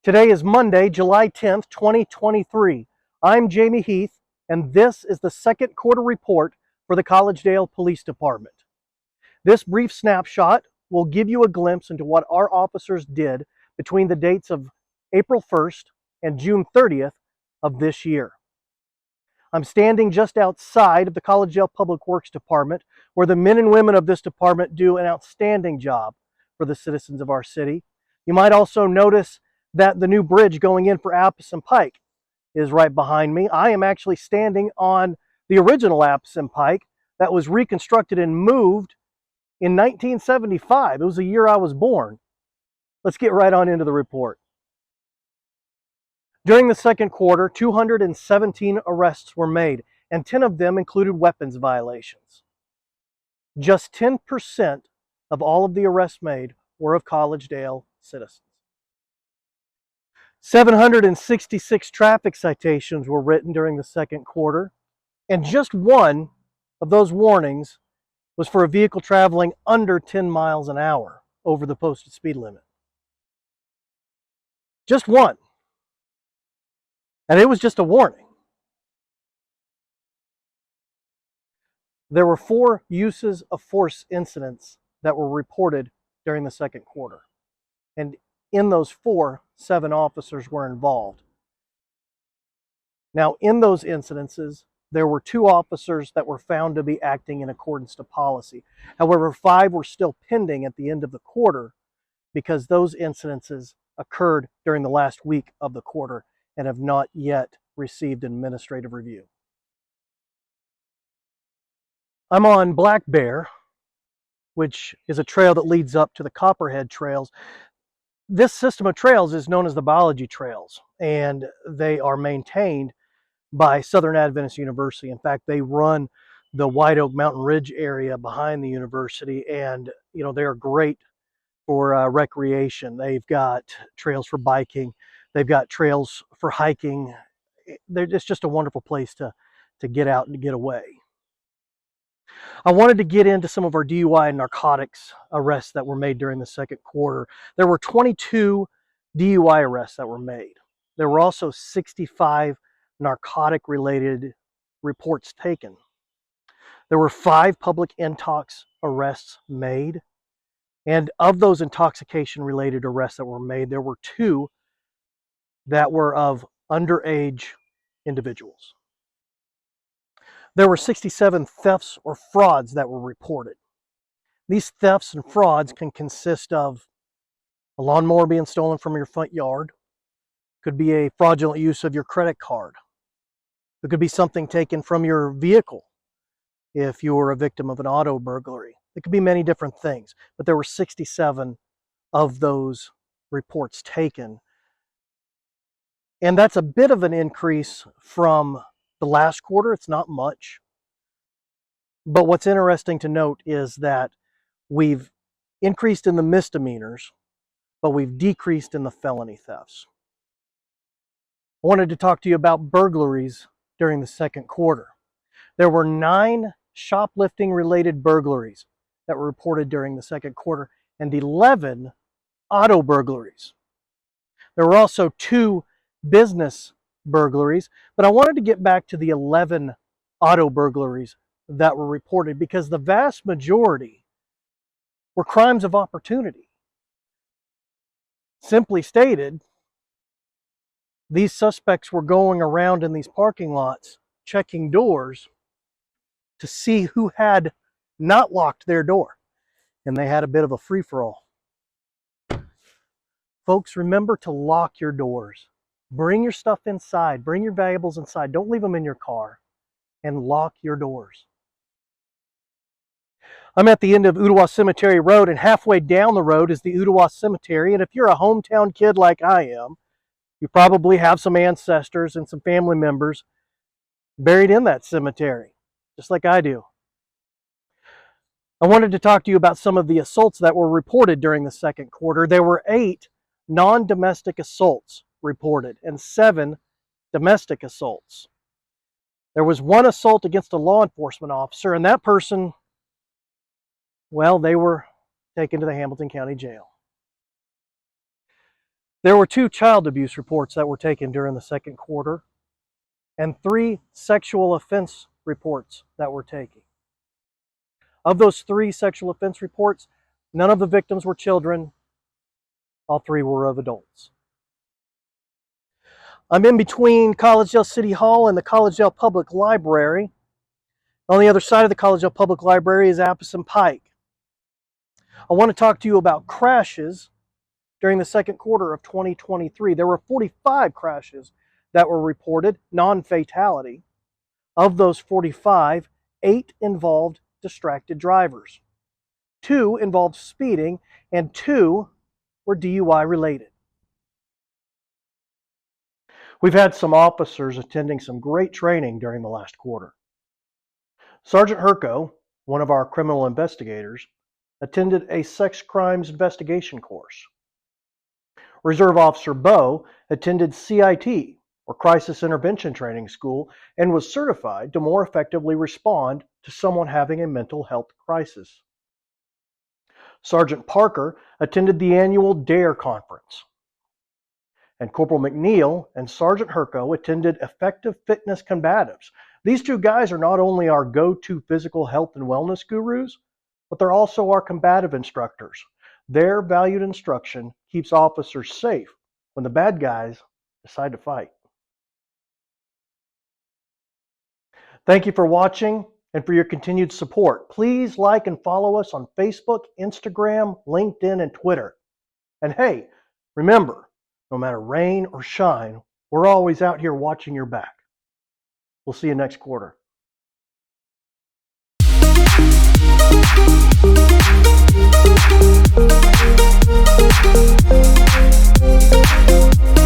Today is Monday, July 10th, 2023. I'm Jamie Heath, and this is the second quarter report for the Collegedale Police Department. This brief snapshot will give you a glimpse into what our officers did between the dates of April 1st and June 30th of this year. I'm standing just outside of the Collegedale Public Works Department, where the men and women of this department do an outstanding job for the citizens of our city. You might also notice that the new bridge going in for Appison Pike is right behind me. I am actually standing on the original Appison Pike that was reconstructed and moved in 1975. It was the year I was born. Let's get right on into the report. During the second quarter, 217 arrests were made, and 10 of them included weapons violations. Just 10% of all of the arrests made were of Collegedale citizens. 766 traffic citations were written during the second quarter, and just one of those warnings was for a vehicle traveling under 10 miles an hour over the posted speed limit. Just one. And it was just a warning. There were 4 uses of force incidents that were reported during the second quarter. And in those 4, 7 officers were involved. Now, in those incidences, there were 2 officers that were found to be acting in accordance to policy. However, 5 were still pending at the end of the quarter because those incidences occurred during the last week of the quarter and have not yet received an administrative review. I'm on Black Bear, which is a trail that leads up to the Copperhead Trails. This system of trails is known as the Biology Trails, and they are maintained by Southern Adventist University. In fact, they run the White Oak Mountain Ridge area behind the university, and they are great for recreation. They've got trails for biking, they've got trails for hiking. It's just a wonderful place to get out and to get away. I wanted to get into some of our DUI and narcotics arrests that were made during the second quarter. There were 22 DUI arrests that were made. There were also 65 narcotic-related reports taken. There were 5 public intox arrests made. And of those intoxication-related arrests that were made, there were 2 that were of underage individuals. There were 67 thefts or frauds that were reported. These thefts and frauds can consist of a lawnmower being stolen from your front yard. Could be a fraudulent use of your credit card. It could be something taken from your vehicle if you were a victim of an auto burglary. It could be many different things, but there were 67 of those reports taken. And that's a bit of an increase from the last quarter. It's not much. But what's interesting to note is that we've increased in the misdemeanors, but we've decreased in the felony thefts. I wanted to talk to you about burglaries during the second quarter. There were 9 shoplifting-related burglaries that were reported during the second quarter and 11 auto burglaries. There were also 2 business burglaries, but I wanted to get back to the 11 auto burglaries that were reported because the vast majority were crimes of opportunity. Simply stated, these suspects were going around in these parking lots checking doors to see who had not locked their door, and they had a bit of a free-for-all. Folks, remember to lock your doors. Bring your stuff inside. Bring your valuables inside. Don't leave them in your car, and lock your doors. I'm at the end of Ottawa Cemetery Road, and halfway down the road is the Ottawa Cemetery. And if you're a hometown kid like I am, you probably have some ancestors and some family members buried in that cemetery, just like I do. I wanted to talk to you about some of the assaults that were reported during the second quarter. There were 8 non-domestic assaults reported and 7 domestic assaults. There was 1 assault against a law enforcement officer, and that person, well, they were taken to the Hamilton County Jail. There were 2 child abuse reports that were taken during the second quarter and 3 sexual offense reports that were taken. Of those 3 sexual offense reports, none of the victims were children. All 3 were of adults. I'm in between Collegedale City Hall and the Collegedale Public Library. On the other side of the Collegedale Public Library is Appison Pike. I want to talk to you about crashes during the second quarter of 2023. There were 45 crashes that were reported, non-fatality. Of those 45, 8 involved distracted drivers. 2 involved speeding, and 2 were DUI related. We've had some officers attending some great training during the last quarter. Sergeant Herco, one of our criminal investigators, attended a sex crimes investigation course. Reserve Officer Bo attended CIT, or Crisis Intervention Training School, and was certified to more effectively respond to someone having a mental health crisis. Sergeant Parker attended the annual DARE conference. And Corporal McNeil and Sergeant Herco attended Effective Fitness Combatives. These 2 guys are not only our go-to physical health and wellness gurus, but they're also our combative instructors. Their valued instruction keeps officers safe when the bad guys decide to fight. Thank you for watching and for your continued support. Please like and follow us on Facebook, Instagram, LinkedIn, and Twitter. And hey, remember, no matter rain or shine, we're always out here watching your back. We'll see you next quarter.